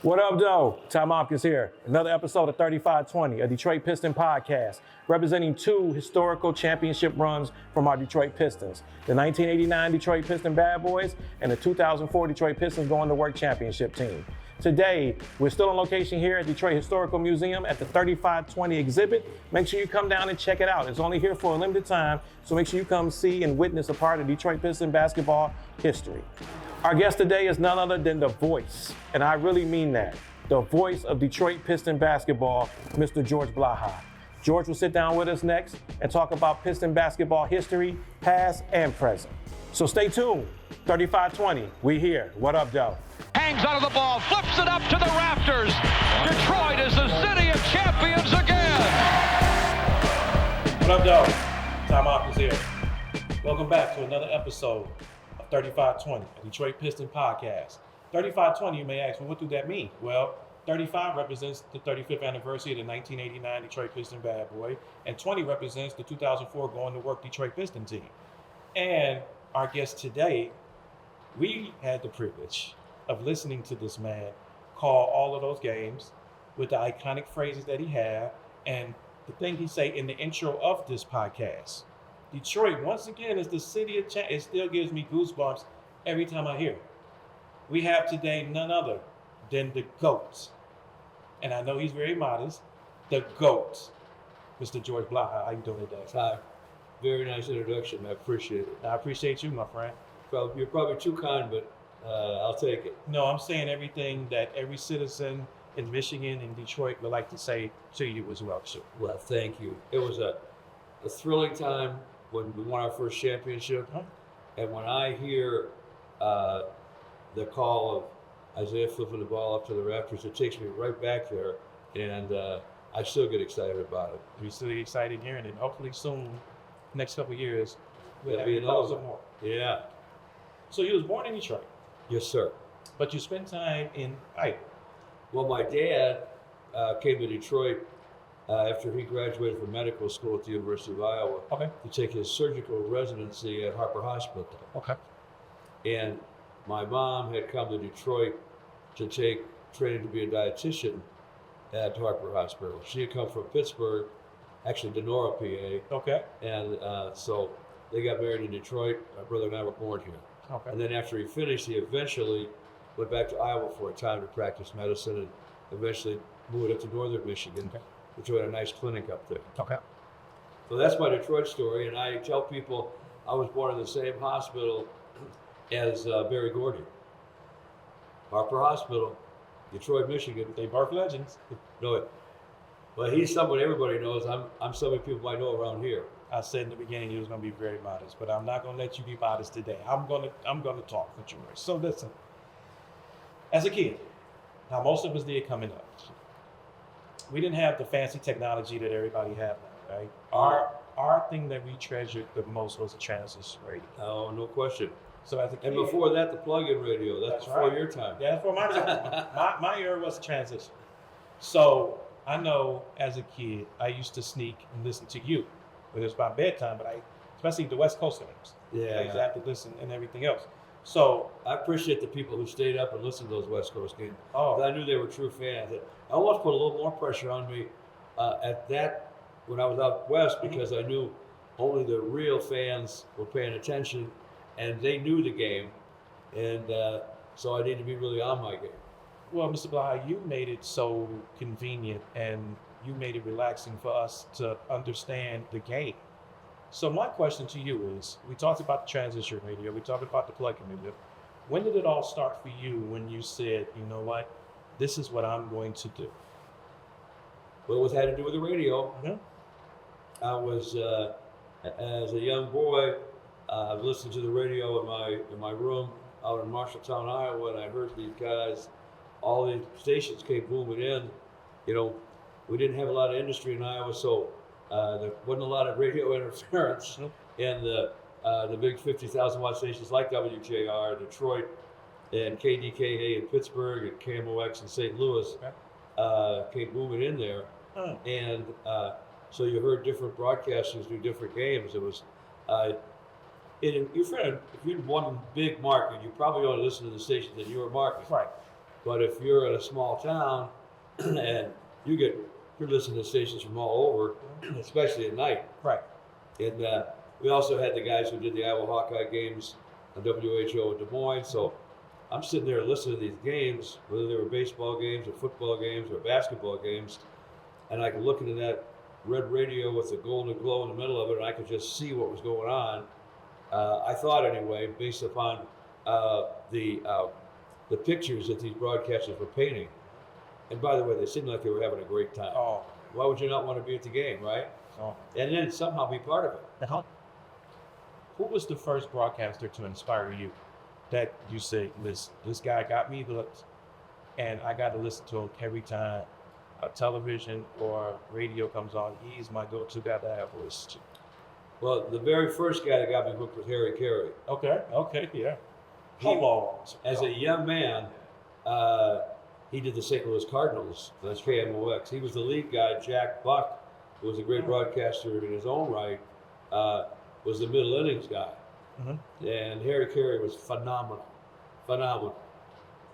What up, though? Ty Mopkins here. Another episode of 3520, a Detroit Piston podcast, representing two historical championship runs from our Detroit Pistons. The 1989 Detroit Piston Bad Boys and the 2004 Detroit Pistons Going to Work championship team. Today, we're still on location here at Detroit Historical Museum at the 3520 exhibit. Make sure you come down and check it out. It's only here for a limited time, so make sure you come see and witness a part of Detroit Piston basketball history. Our guest today is none other than the voice, and I really mean that, the voice of Detroit Piston basketball, Mr. George Blaha. George will sit down with us next and talk about Piston basketball history, past and present. So stay tuned. 3520, we here. What up, though? Hangs out of the ball, flips it up to the rafters. Detroit is the city of champions again. What up, though? Ty Mopkins here. Welcome back to another episode of 3520, a Detroit Piston podcast. 3520, you may ask, well, what do that mean? Well, 35 represents the 35th anniversary of the 1989 Detroit Piston Bad Boy, and 20 represents the 2004 Going to Work Detroit Piston team. And our guest today, we had the privilege of listening to this man call all of those games with the iconic phrases that he had and the thing he say in the intro of this podcast. Detroit, once again, is the city of it still gives me goosebumps every time I hear it. We have today none other than the GOAT. And I know he's very modest, the GOAT, Mr. George Blaha. How you doing today? Hi. Very nice introduction. I appreciate it. I appreciate you, my friend. Well, you're probably too kind, but I'll take it. No, I'm saying everything that every citizen in Michigan and Detroit would like to say to you as well, too. Well, thank you. It was a thrilling time when we won our first championship. Huh? And when I hear the call of Isaiah flipping the ball up to the rafters, it takes me right back there. And I still get excited about it. We're still excited hearing it. Hopefully soon, next couple of years, we'll There'll have be some another more. Yeah. So you was born in Detroit, Yes, sir. but you spent time in Iowa. Well, my dad came to Detroit after he graduated from medical school at the University of Iowa Okay. to take his surgical residency at Harper Hospital. Okay. And my mom had come to Detroit to take training to be a dietitian at Harper Hospital. She had come from Pittsburgh, actually Denora, PA, Okay. and so they got married in Detroit. My brother and I were born here. Okay. And then after he finished, he eventually went back to Iowa for a time to practice medicine and eventually moved up to northern Michigan, Okay. which had a nice clinic up there. Okay. So that's my Detroit story, and I tell people I was born in the same hospital as Barry Gordy. Harper Hospital, Detroit, Michigan. They birth legends. No, well, he's someone everybody knows. I'm somebody people might know around here. I said in the beginning you was gonna be very modest, but I'm not gonna let you be modest today. I'm gonna talk with George. So listen, as a kid, now most of us did coming up. We didn't have the fancy technology that everybody have now, right? Our thing that we treasured the most was a transistor radio. Oh, no question. So as a kid, And before that, the plug-in radio. That's before right. your time. Yeah, that's for my era was a transistor. So I know as a kid, I used to sneak and listen to you. Whether it's by bedtime, but especially the West Coast games. Yeah. I had to listen and everything else. So I appreciate the people who stayed up and listened to those West Coast games. Oh. I knew they were true fans. It almost put a little more pressure on me at that when I was out west because I knew only the real fans were paying attention and they knew the game. And so I needed to be really on my game. Well, Mr. Blaha, you made it so convenient and you made it relaxing for us to understand the game. So my question to you is, we talked about the transistor radio, we talked about the plug-in radio. When did it all start for you when you said, you know what, this is what I'm going to do? Well, it had to do with the radio. Mhm. I was, as a young boy, listening to the radio in my room out in Marshalltown, Iowa, and I heard these guys, all these stations came booming in. You know, we didn't have a lot of industry in Iowa, so there wasn't a lot of radio interference. And the big 50,000 watt stations like WJR, Detroit, and KDKA in Pittsburgh, and KMOX in St. Louis came booming in there. Oh. And so you heard different broadcasters do different games. It was, your friend, if you'd one big market, you probably ought to listen to the station that you were marketing. Right. But if you're in a small town and you're listening to stations from all over, especially at night. Right. And we also had the guys who did the Iowa Hawkeye games on WHO in Des Moines. So I'm sitting there listening to these games, whether they were baseball games or football games or basketball games, and I could look into that red radio with the golden glow in the middle of it, and I could just see what was going on. I thought anyway, based upon the pictures that these broadcasters were painting. And by the way, they seemed like they were having a great time. Oh. Why would you not want to be at the game, right? Oh. And then somehow be part of it. Who was the first broadcaster to inspire you that you say, this guy got me hooked, and I got to listen to him every time television or radio comes on? He's my go-to guy that I have listened to. Well, the very first guy that got me hooked was 𝗙𝗢𝗟𝗡. Okay, yeah. How long? As a young man, he did the St. Louis Cardinals. That's KMOX. He was the lead guy. Jack Buck, who was a great broadcaster in his own right, was the middle innings guy. Mm-hmm. And 𝗙𝗢𝗟𝗡 was phenomenal.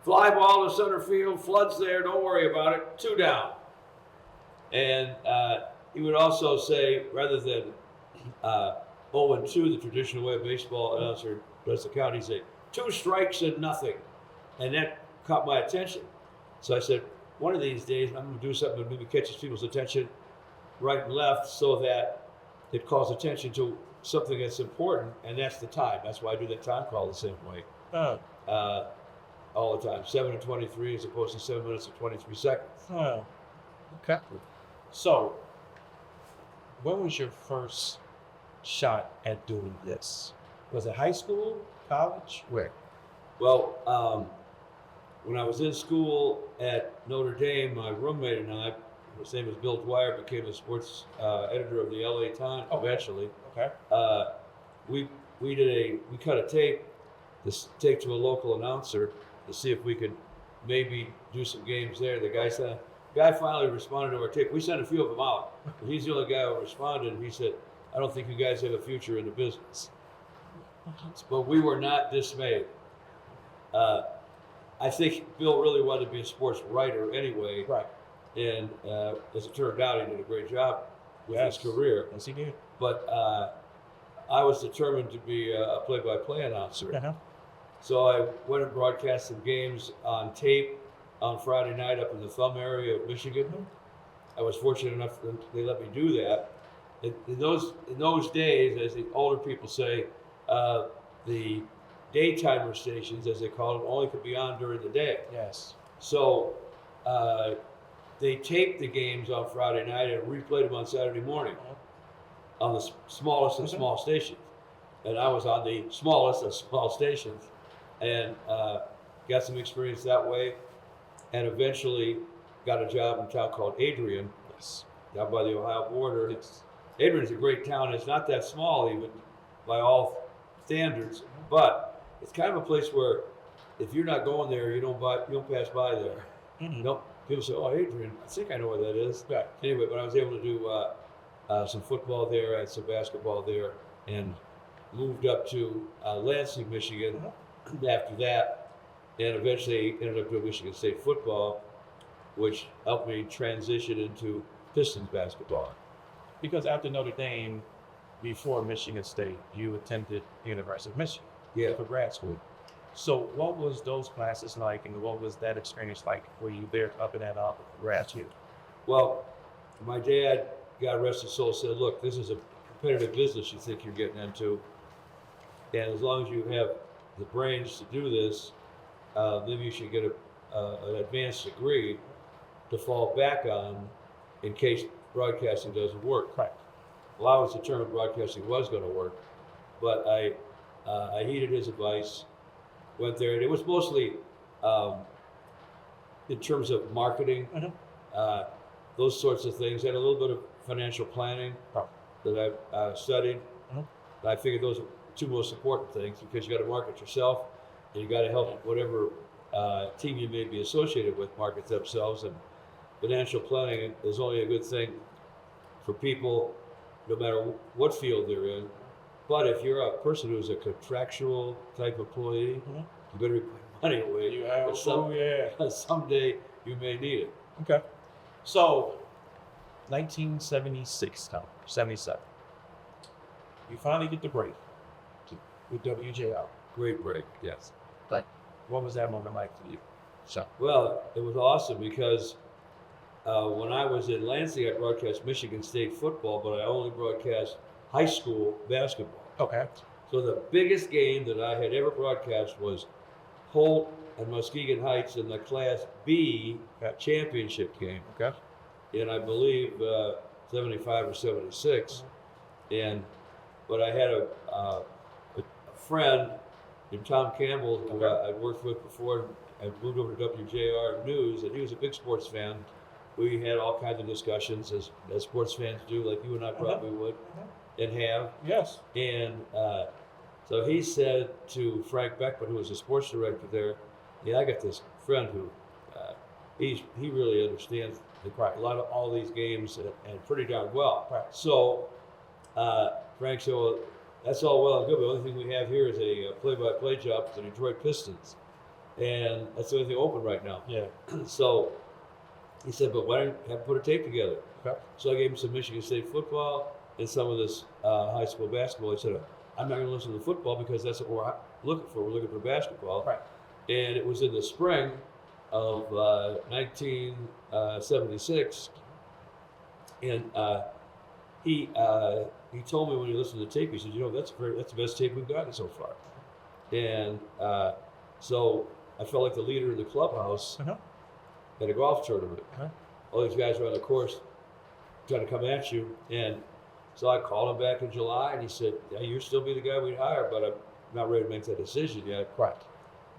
Fly ball to center field, floods there, don't worry about it, 2 down. And he would also say, rather than 0-2, the traditional way a baseball announcer does the count, he'd say, 2 strikes and nothing. And that caught my attention. So I said, one of these days, I'm going to do something that maybe catches people's attention right and left so that it calls attention to something that's important, and that's the time. That's why I do that time call the same way. All the time. 7:23 as opposed to 7 minutes and 23 seconds. Oh. Okay. So, when was your first shot at doing this? Was it high school, college? Where? Well, when I was in school at Notre Dame, my roommate and I, his name was Bill Dwyer, became the sports editor of the LA Times eventually. Okay. We cut a tape to a local announcer to see if we could maybe do some games there. The guy finally responded to our tape. We sent a few of them out. But he's the only guy who responded, and he said, I don't think you guys have a future in the business. But we were not dismayed. I think Bill really wanted to be a sports writer anyway. Right. And as it turned out, he did a great job with his career. Yes, he did. But I was determined to be a play-by-play announcer. Uh-huh. So I went and broadcast some games on tape on Friday night up in the Thumb area of Michigan. I was fortunate enough that they let me do that. In those days, as the older people say, the daytimer stations, as they call it, only could be on during the day. Yes. So they taped the games on Friday night and replayed them on Saturday morning on the smallest of small stations. And I was on the smallest of small stations and got some experience that way, and eventually got a job in a town called Adrian, down by the Ohio border. Yes. Adrian's a great town. It's not that small even by all standards, but it's kind of a place where if you're not going there, you don't pass by there. Mm-hmm. Nope. People say, "Oh, Adrian, I think I know where that is." Right. Anyway, but I was able to do some football there, I had some basketball there, and moved up to Lansing, Michigan after that, and eventually ended up doing Michigan State football, which helped me transition into Pistons basketball. Because after Notre Dame, before Michigan State, you attended the University of Michigan for grad school. So what was those classes like, and what was that experience like? Were you there up in that grad school? Well, my dad, God rest his soul, said, "Look, this is a competitive business you think you're getting into, and as long as you have the brains to do this, maybe you should get an advanced degree to fall back on in case broadcasting doesn't work." Right. Well, I was determined broadcasting was going to work, but I heeded his advice, went there, and it was mostly in terms of marketing, those sorts of things, and a little bit of financial planning that I studied. I figured those are two most important things, because you got to market yourself, and you got to help whatever team you may be associated with market themselves. And financial planning is only a good thing for people, no matter what field they're in. But if you're a person who's a contractual type employee, you better be putting money away. You have Someday you may need it. Okay. So, 1976, 77. You finally get the break with WJR. Great break, yes. Like, what was that moment like for you? So. Well, it was awesome because when I was in Lansing, I broadcast Michigan State football, but I only broadcast high school basketball. Okay. So the biggest game that I had ever broadcast was Holt and Muskegon Heights in the Class B championship game. Okay. And I believe 75 or 76. But I had a friend named Tom Campbell, who I'd worked with before. I moved over to WJR News, and he was a big sports fan. We had all kinds of discussions, as sports fans do, like you and I probably would, and have. Yes. And so he said to Frank Beckman, who was the sports director there, "Yeah, I got this friend who he really understands a lot of all these games and pretty darn well." Right. So Frank said, "Well, that's all well and good, but the only thing we have here is a play-by-play job for the Detroit Pistons, and that's the only thing open right now." Yeah. So he said, "But why don't you put a tape together?" Okay. So I gave him some Michigan State football and some of this high school basketball. He said, "I'm not going to listen to the football because that's what we're looking for. We're looking for basketball." Right. And it was in the spring of 1976, and he told me when he listened to the tape, he said, "That's the best tape we've gotten so far." And so I felt like the leader in the clubhouse at a golf tournament. All these guys are on the course trying to come at you, and so I called him back in July, and he said, "Yeah, you'll still be the guy we'd hire, but I'm not ready to make that decision yet." Right.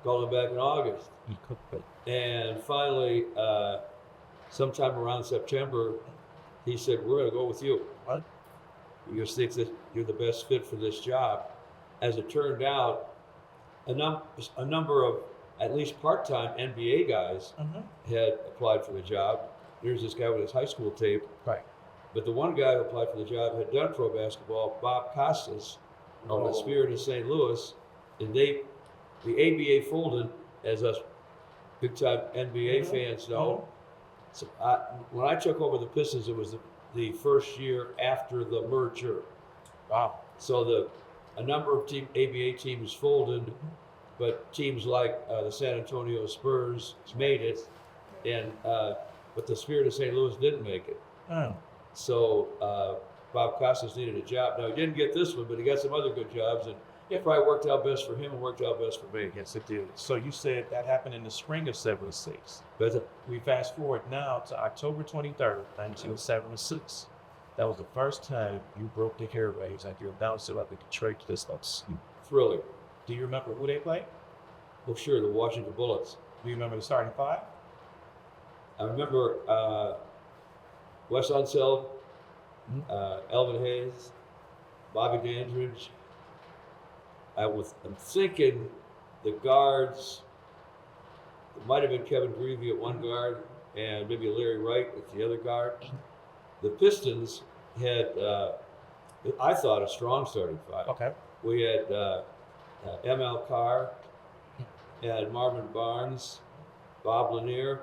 Called him back in August. He cooked it. And finally, sometime around September, he said, "We're going to go with you. What? You just think that you're the best fit for this job." As it turned out, a number of at least part-time NBA guys had applied for the job. There's this guy with his high school tape. Right. But the one guy who applied for the job had done pro basketball, Bob Costas, on the Spirit of St. Louis, and the ABA folded, as us big-time NBA fans know. So when I took over the Pistons, it was the first year after the merger. Wow. So a number of ABA teams folded, but teams like the San Antonio Spurs made it, and but the Spirit of St. Louis didn't make it. Oh. So Bob Costas needed a job. Now, he didn't get this one, but he got some other good jobs, and it probably worked out best for him and worked out best for me. Yes, it did. So you said that happened in the spring of 76. But We fast forward now to October 23rd, 1976. That was the first time you broke the hair waves and you announced it at the Detroit Pistons. thrilling. Do you remember who they played? Well, sure, the Washington Bullets. Do you remember the starting five? I remember Wes Unseld, Elvin Hayes, Bobby Dandridge. I'm thinking the guards, it might have been Kevin Greavy at one guard and maybe Larry Wright at the other guard. The Pistons had, I thought, a strong starting five. Okay. We had M.L. Carr, had Marvin Barnes, Bob Lanier,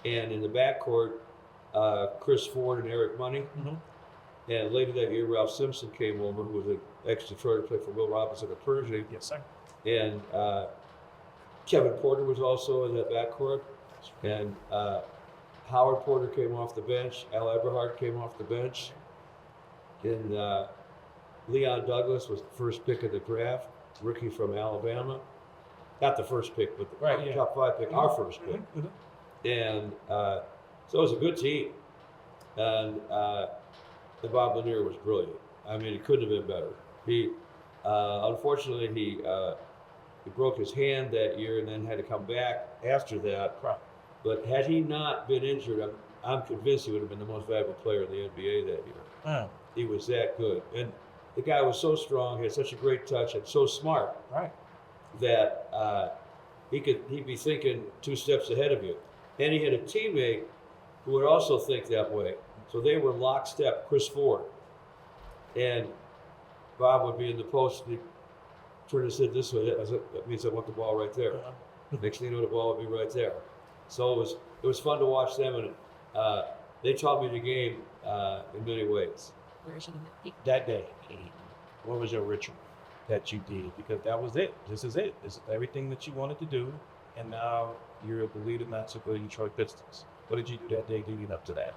and in the backcourt, Chris Ford and Eric Money. And later that year, Ralph Simpson came over, who was an ex-Detroiter, played for Will Robinson at Pershing. Yes, sir. And Kevin Porter was also in that backcourt. And Howard Porter came off the bench. Al Eberhard came off the bench. And Leon Douglas was the first pick of the draft, rookie from Alabama. Not the first pick, but the top five pick, our first pick. And so it was a good team. And Bob Lanier was brilliant. I mean, he couldn't have been better. He, unfortunately, he broke his hand that year and then had to come back after that. But had he not been injured, I'm convinced he would have been the most valuable player in the NBA that year. He was that good. And the guy was so strong, he had such a great touch, and so smart that he'd be thinking two steps ahead of you. And he had a teammate who would also think that way. So they were lockstep, Chris Ford. And Bob would be in the post, and he'd turn his head this way. That means I want the ball right there. Next thing you know, the ball would be right there. So it was fun to watch them, and they taught me the game in many ways. That day, what was your ritual that you did? Because that was it. This is it. This is everything that you wanted to do, and now you're the lead announcer for the Detroit Pistons. What did you do that day leading up to that?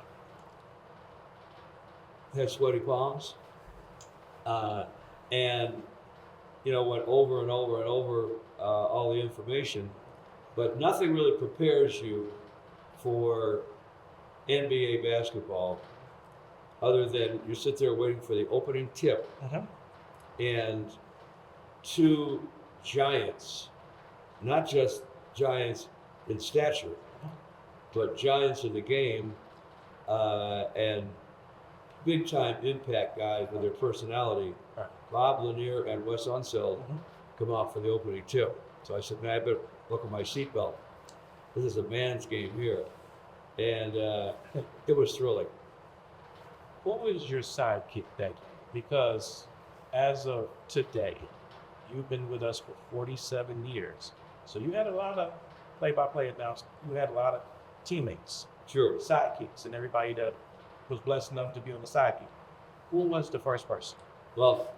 Had sweaty palms, and went over and over and over all the information, but nothing really prepares you for NBA basketball other than you sit there waiting for the opening tip, and two giants, not just giants in stature, but giants in the game, and big-time impact guys with their personality, Bob Lanier and 𝗙𝗙𝗟𝗟𝗢𝗪, come out for the opening tip. So I said, man, I better look at my seatbelt. This is a man's game here. And it was thrilling. What was your sidekick that day? Because as of today, you've been with us for 47 years. So you had a lot of play-by-play announcers. You had a lot of teammates, Sure. sidekicks, and everybody that was blessed enough to be on the sidekick. Who was the first person? Well,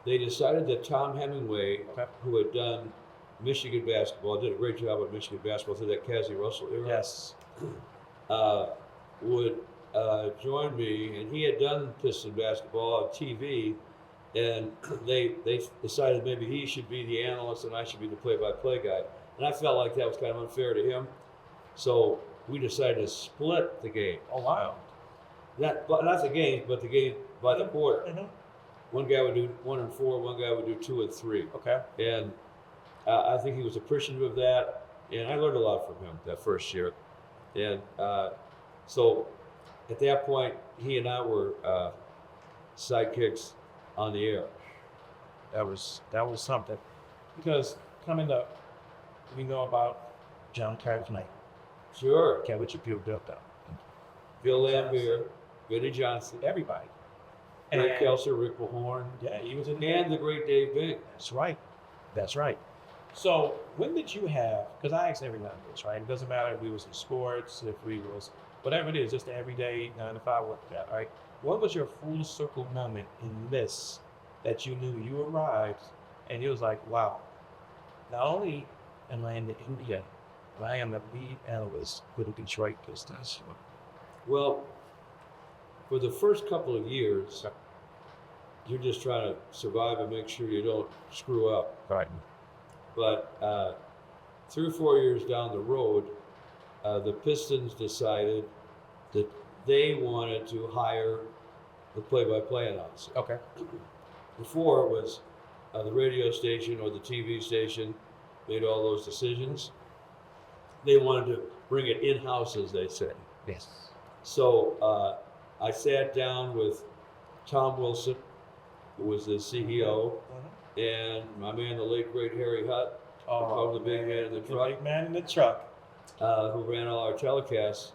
they decided that Tom Hemingway, Okay. who had done Michigan basketball, did a great job with Michigan basketball through that Cassie Russell era. Yes. Would join me, and he had done Piston basketball on TV, and they decided maybe he should be the analyst and I should be the play-by-play guy. And I felt like that was kind of unfair to him, so we decided to split the game. Oh, wow. Not the game, but the game by the quarter. One guy would do 1 and 4, one guy would do 2 and 3. Okay. And I think he was appreciative of that, and I learned a lot from him that first year. And so at that point, he and I were sidekicks on the air. That was something. Because coming up, we know about John Carter's name. Sure. Can't let you build up. Bill Lambier, Vinnie Johnson, Everybody. Greg Kelser, Rick Mahorn, Yeah, he was in the and the great Dave Bing. That's right. That's right. So when did you have, because I ask everyone this, right? It doesn't matter if we was in sports, if we was, whatever it is, just the everyday 9 to 5 work that, right? What was your full circle moment in this that you knew you arrived and it was like, wow, not only am I in the NBA, but I am the lead analyst for the Detroit Pistons. Well, for the first couple of years, you're just trying to survive and make sure you don't screw up. Right. But 3 or 4 years down the road, the Pistons decided that they wanted to hire the play-by-play announcer. Okay. Before, it was the radio station or the TV station made all those decisions. They wanted to bring it in-house, as they say. Yes. So I sat down with Tom Wilson, who was the CEO, and my man, the late great Harry Hutt, Oh, the big man in the truck, big man in the truck. who ran all our telecasts,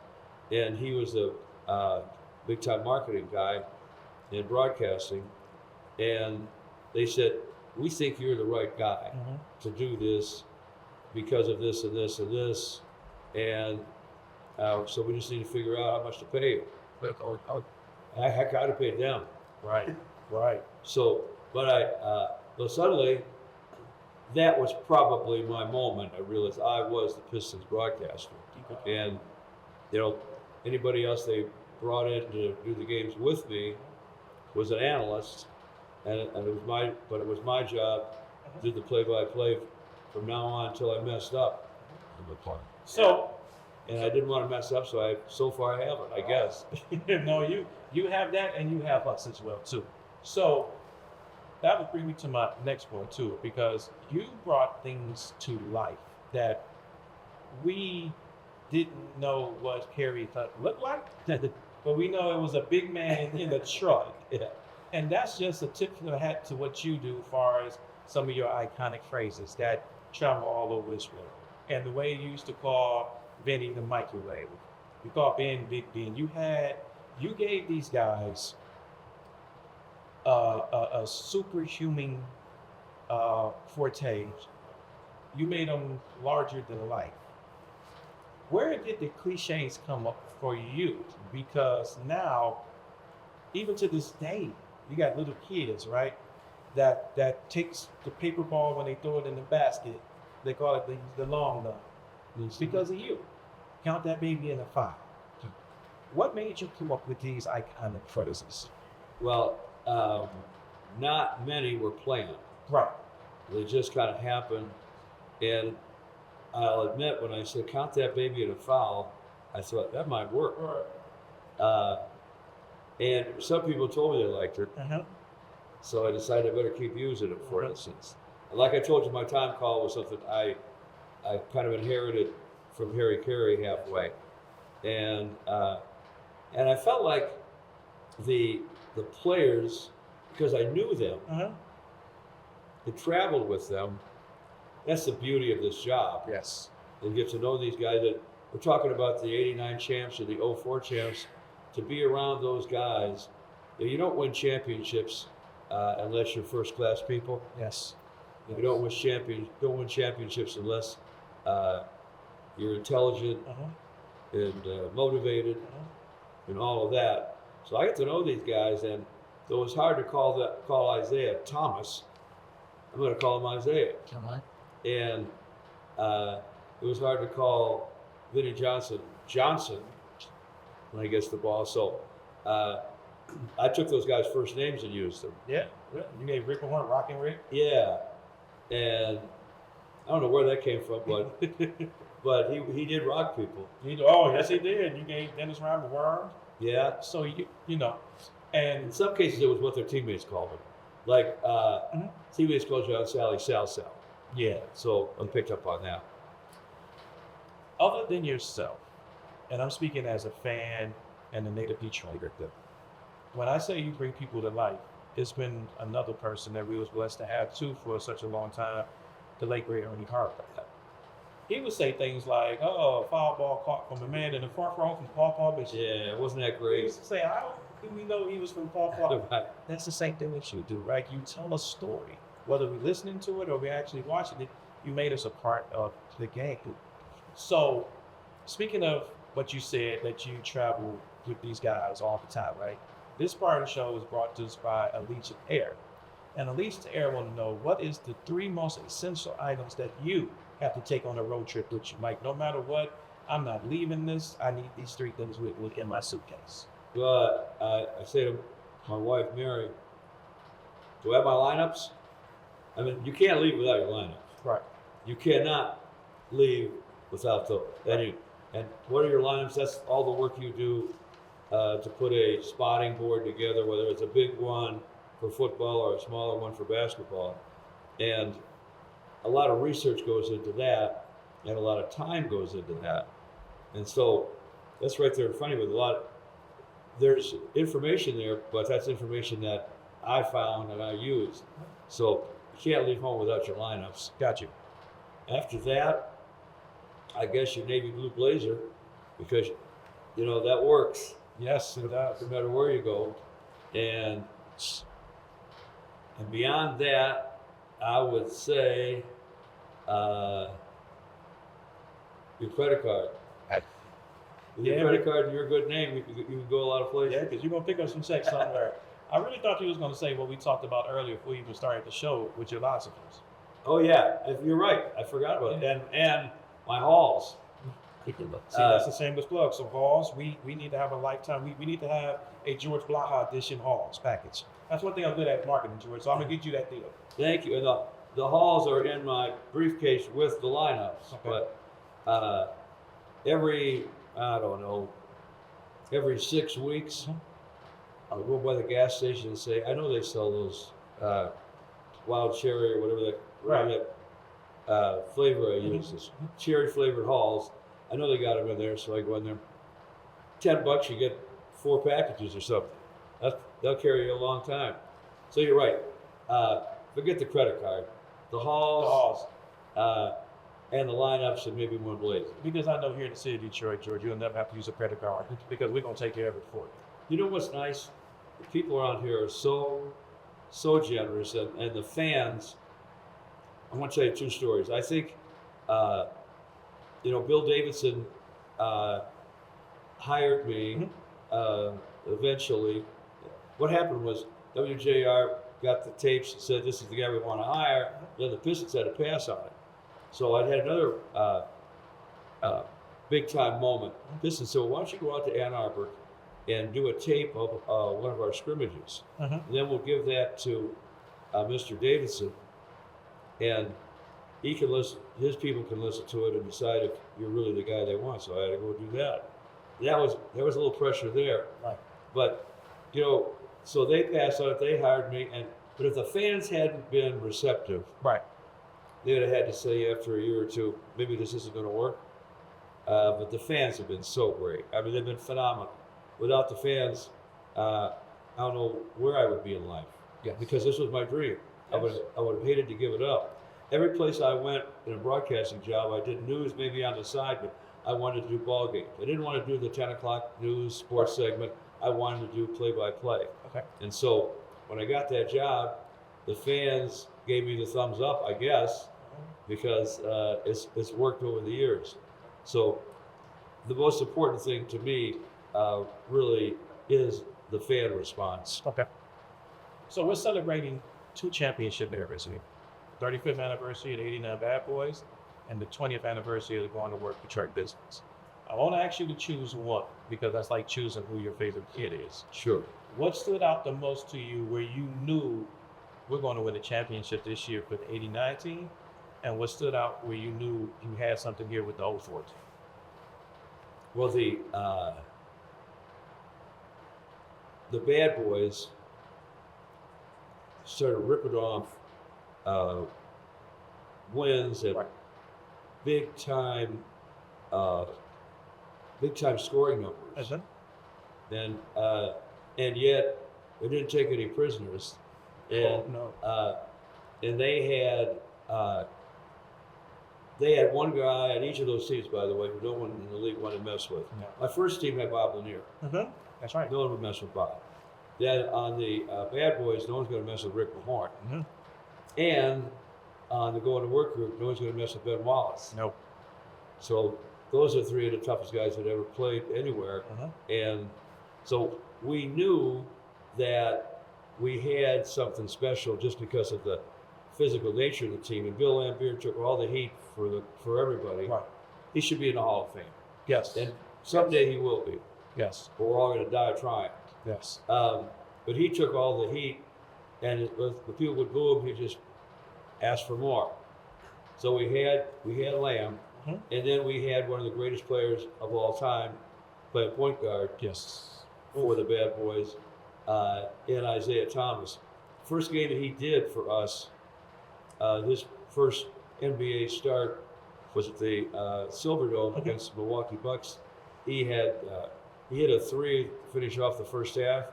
and he was the big-time marketing guy in broadcasting. And they said, we think you're the right guy to do this because of this and this and this. And so we just need to figure out how much to pay you. I got to pay them. Right, right. So, but suddenly, that was probably my moment. I realized I was the Pistons broadcaster. And, anybody else they brought in to do the games with me was an analyst. And it was my job to do the play-by-play from now on until I messed up. So, And I didn't want to mess up, so far I haven't, I guess. no, you have that, and you have us as well too. So that would bring me to my next point too, because you brought things to life that we didn't know what Harry Hutt looked like, but we know it was a big man in the truck. Yeah. And that's just a tip of the hat to what you do as far as some of your iconic phrases that travel all over this world. And the way you used to call Vinny the microwave. You call Ben Big Ben. You gave these guys a superhuman forte. You made them larger than life. Where did the cliches come up for you? Because now, even to this day, you got little kids, right? That takes the paper ball when they throw it in the basket. They call it the long run. It's because of you. Count that baby in a 5. What made you come up with these iconic phrases? Well, not many were planned. Right. They just kind of happened. And I'll admit, when I said count that baby in a foul, I thought that might work. Right. And some people told me they liked it. Uh-huh. So I decided I better keep using it, for instance. And like I told you, my time call was something I kind of inherited from Harry Carey halfway. And I felt like the players, because I knew them, Uh-huh. had traveled with them. That's the beauty of this job. Yes. And get to know these guys. That we're talking about the '89 champs or the '04 champs. To be around those guys, you don't win championships unless you're first-class people. Yes. You don't win championships unless you're intelligent Uh-huh. and motivated and all of that. So I get to know these guys, and though it's hard to call Isaiah Thomas, I'm going to call him Isaiah. Come on. And it was hard to call Vinnie Johnson when he gets the ball. So I took those guys' first names and used them. Yeah. You gave Rick a horn, Rockin' Rick. Yeah, and I don't know where that came from, but he did rock people. Oh, yes, he did. You gave Dennis Rodman Worm. Yeah. So you know, and In some cases, it was what their teammates called him. Like teammates called John Sally Sal. yeah. So I picked up on that. Other than yourself, and I'm speaking as a fan and a native Detroiter, when I say you bring people to life, it's been another person that we was blessed to have too for such a long time, the late great Ernie Harper. He would say things like, "Oh, foul ball caught from a man in the front row from Paw Paw, Michigan." Yeah, wasn't that He great? used to say, "How do we know he was from Paw Paw?" Right. That's the same thing that you do, right? You tell a story, whether we're listening to it or we're actually watching it. You made us a part of the game. So, speaking of what you said, that you travel with these guys all the time, right? This part of the show is brought to us by 𝗙𝗢𝗟𝗓. And 𝗙𝗢𝗟𝗓 want to know, what is the 3 most essential items that you have to take on a road trip with you? Like, no matter what, I'm not leaving this. I need these 3 things with in my suitcase. Well, I say to my wife, Mary, do I have my lineups? I mean, you can't leave without your lineups. Right. You cannot leave without those. And what are your lineups? That's all the work you do to put a spotting board together, whether it's a big one for football or a smaller one for basketball. And a lot of research goes into that, and a lot of time goes into that. And so that's right there in front of you. There's information there, but that's information that I found and I used. So you can't leave home without your lineups. Got you. After that, I guess your navy blue blazer, because that works Yes, it does. no matter where you go. And beyond that, I would say your credit card. With your credit card and your good name, you can go a lot of places. Yeah, because you're going to pick up some checks somewhere. I really thought you was going to say what we talked about earlier before we even started the show with your losses. Oh yeah, you're right. I forgot about it. And my halls. See, that's a shameless plug. So Halls, we need to have a lifetime. We need to have a George Blaha edition Halls package. That's one thing I'm good at marketing, George. So I'm gonna get you that deal. Thank you. And the halls are in my briefcase with the lineups. Okay. But every 6 weeks, I'll go by the gas station and say, I know they sell those wild cherry or whatever that flavor I use, this cherry flavored halls. I know they got them in there, so I go in there. $10, you get 4 packages or something. They'll carry you a long time. So you're right. Forget the credit card. The halls, and the lineups, and maybe one blazer. Because I know here in the city of Detroit, George, you'll never have to use a credit card because we're gonna take care of it for you. You know what's nice? The people around here are so generous, and the fans. I want to tell you 2 stories. I think Bill Davidson hired me eventually. What happened was WJR got the tapes and said, this is the guy we want to hire. Then the Pistons had to pass on it. So I had another big time moment. Pistons said, why don't you go out to Ann Arbor and do a tape of one of our scrimmages. And then we'll give that to Mr. Davidson, and he can listen. His people can listen to it and decide if you're really the guy they want. So I had to go do that. There was a little pressure there, Right. but so they passed on it. They hired me, but if the fans hadn't been receptive, Right. they'd have had to say after a year or two, maybe this isn't going to work. But the fans have been so great. I mean, they've been phenomenal. Without the fans, I don't know where I would be in life. Yes. Because this was my dream. Yes. I would have hated to give it up. Every place I went in a broadcasting job, I did news maybe on the side, but I wanted to do ball games. I didn't want to do the 10 o'clock news sports segment. I wanted to do play-by-play. Okay. And so when I got that job, the fans gave me the thumbs up, I guess, because it's worked over the years. So the most important thing to me really is the fan response. Okay. So we're celebrating 2 championship anniversaries. 35th anniversary of the 89 Bad Boys and the 20th anniversary of the Going to Work Detroit Pistons. I want to ask you to choose one because that's like choosing who your favorite kid is. Sure. What stood out the most to you where you knew we're going to win the championship this year for the 89 team? And what stood out where you knew you had something here with the 04 team? Well, the Bad Boys started ripping off wins and Right. big time scoring numbers. Isn't And yet they didn't take any prisoners. And no. and they had one guy on each of those teams, by the way, who no one in the league wanted to mess with. No. My first team had Bob Lanier. That's right. No one would mess with Bob. Then on the Bad Boys, no one's going to mess with Rick Mahorn. And on the Going to Work group, no one's going to mess with Ben Wallace. No. So those are 3 of the toughest guys that ever played anywhere. And so we knew that we had something special just because of the physical nature of the team. And Bill Laimbeer took all the heat for everybody. Right. He should be in the Hall of Fame. Yes. And someday he will be. Yes. But we're all going to die trying. Yes. But he took all the heat, and the people would boo him. He just asked for more. So we had Lamb, and then we had one of the greatest players of all time playing point guard Yes. for the Bad Boys, in Isaiah Thomas. First game that he did for us, his first NBA start was at the Silverdome against the Milwaukee Bucks. He hit a 3 to finish off the first half.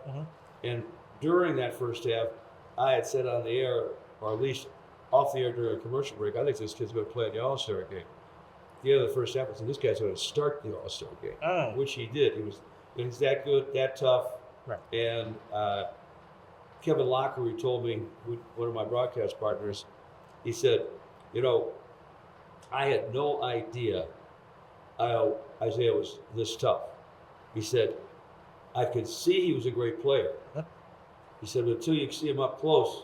And during that first half, I had said on the air, or at least off the air during a commercial break, I think this kid's going to play in the All-Star game. The end of the first half, I said, this guy's going to start the All-Star game, which he did. He's that good, that tough. Right. And Kevin Lockery told me, one of my broadcast partners, he said, I had no idea Isaiah was this tough. He said, I could see he was a great player. He said, but until you see him up close,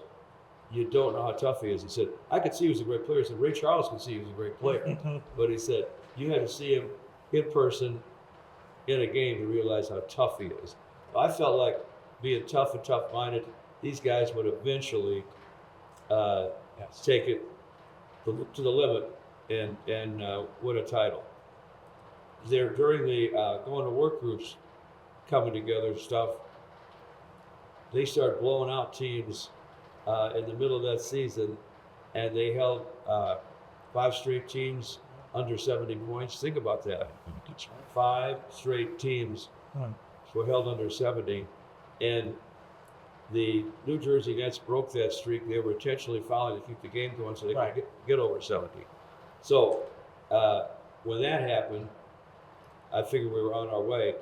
you don't know how tough he is. He said, I could see he was a great player. He said, Ray Charles could see he was a great player. But he said, you had to see him in person in a game to realize how tough he is. I felt like being tough and tough-minded, these guys would eventually take it to the limit and win a title. They're during the Going to Work groups coming together and stuff, they started blowing out teams in the middle of that season, and they held 5 straight teams under 70 points. Think about that. 5 straight teams were held under 70, and the New Jersey Nets broke that streak. They were intentionally fouling to keep the game going so they could get over 70. So when that happened, I figured we were on our way.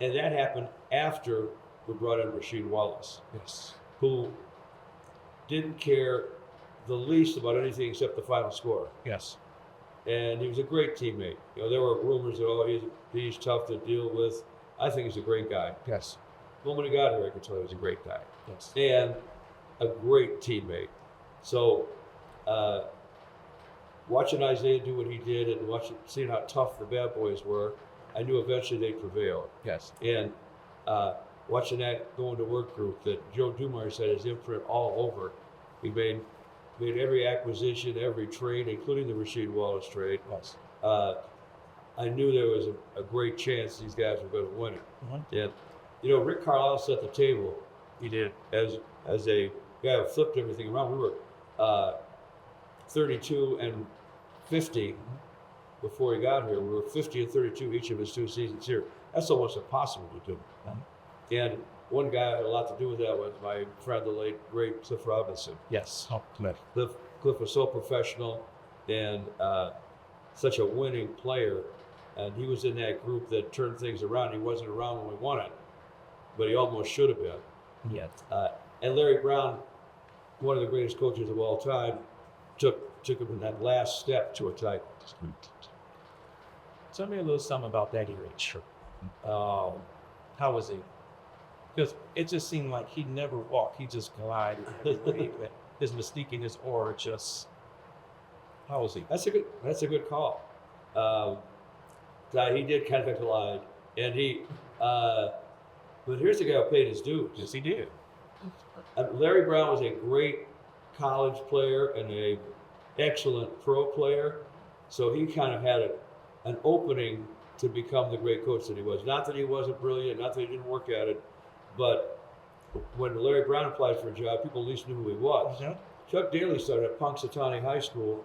And that happened after we brought in Rasheed Wallace, who didn't care the least about anything except the final score. Yes. and he was a great teammate. You know, there were rumors that, oh, he's tough to deal with. I think he's a great guy. Yes. The moment he got here, I could tell he was a great guy. Yes. And a great teammate. So, watching Isaiah do what he did and seeing how tough the bad boys were, I knew eventually they'd prevail. Yes. And watching that going to work group that Joe Dumars had his imprint all over. He made every acquisition, every trade, including the Rasheed Wallace trade. Yes. I knew there was a great chance these guys were going to win it. Mm-hmm. And, you know, Rick Carlisle set the table. He did. As a guy who flipped everything around. We were 32 and 50 before he got here. We were 50 and 32 each of his 2 seasons here. That's almost impossible to do. Mm-hmm. And one guy had a lot to do with that was my friend, the late, great Cliff Robinson. Yes. Oh, Cliff. Cliff was so professional and such a winning player. And he was in that group that turned things around. He wasn't around when we won it, but he almost should have been. Yes. And Larry Brown, one of the greatest coaches of all time, took him in that last step to a title. Tell me a little something about Daddy Rich. How was he? Because it just seemed like he never walked. He just glided. His mystique and his aura just. How was he? That's a good call. He did kind of glide, and but here's the guy who paid his dues. Yes, he did. Larry Brown was a great college player and an excellent pro player, so he kind of had an opening to become the great coach that he was. Not that he wasn't brilliant, not that he didn't work at it, but when Larry Brown applied for a job, people at least knew who he was. Mm-hmm. Chuck Daly started at Punxsutawney High School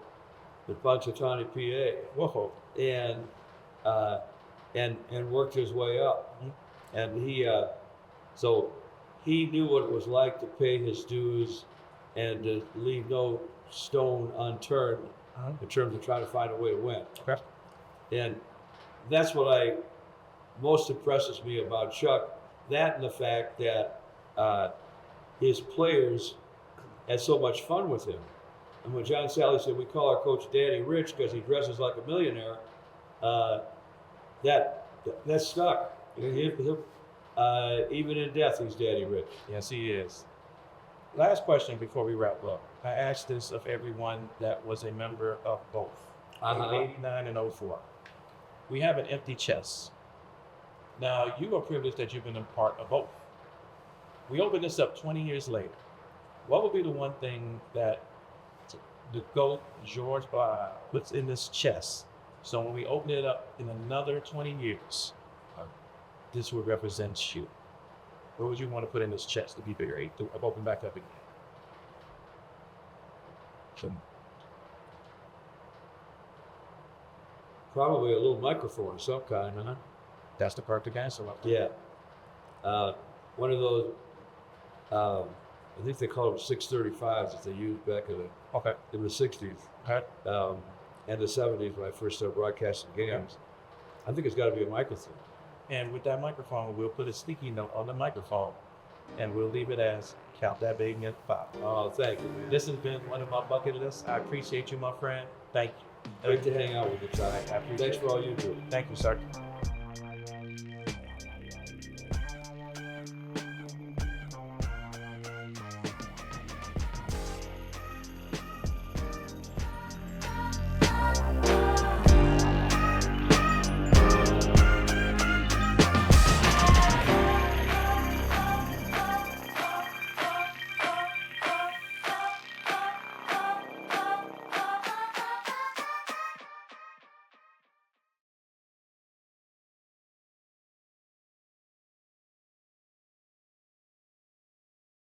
in Punxsutawney, PA. Whoa. And worked his way up. Mm-hmm. And so he knew what it was like to pay his dues and to leave no stone unturned in terms of trying to find a way to win. Okay. And that's what most impresses me about Chuck. That and the fact that his players had so much fun with him. And when John Sally said, we call our coach Daddy Rich because he dresses like a millionaire, that stuck. Even in death, he's Daddy Rich. Yes, he is. Last question before we wrap up. I asked this of everyone that was a member of both, 89 and 04. We have an empty chest. Now, you are privileged that you've been a part of both. We open this up 20 years later. What would be the one thing that the GOAT, George Blaha, puts in this chest? So when we open it up in another 20 years, this would represent you. What would you want to put in this chest to be buried, to open back up again? Probably a little microphone of some kind, huh? That's the perfect answer. Yeah. One of those, I think they call them 635s that they used back in the 60s. Okay. And the 70s when I first started broadcasting games. I think it's got to be a microphone. And with that microphone, we'll put a sticky note on the microphone, and we'll leave it as Count That Baby at 5. Oh, thank you, man. This has been one of my bucket lists. I appreciate you, my friend. Thank you. Great to hang out with you, Ty. I appreciate Thanks for all you do. Thank you, sir.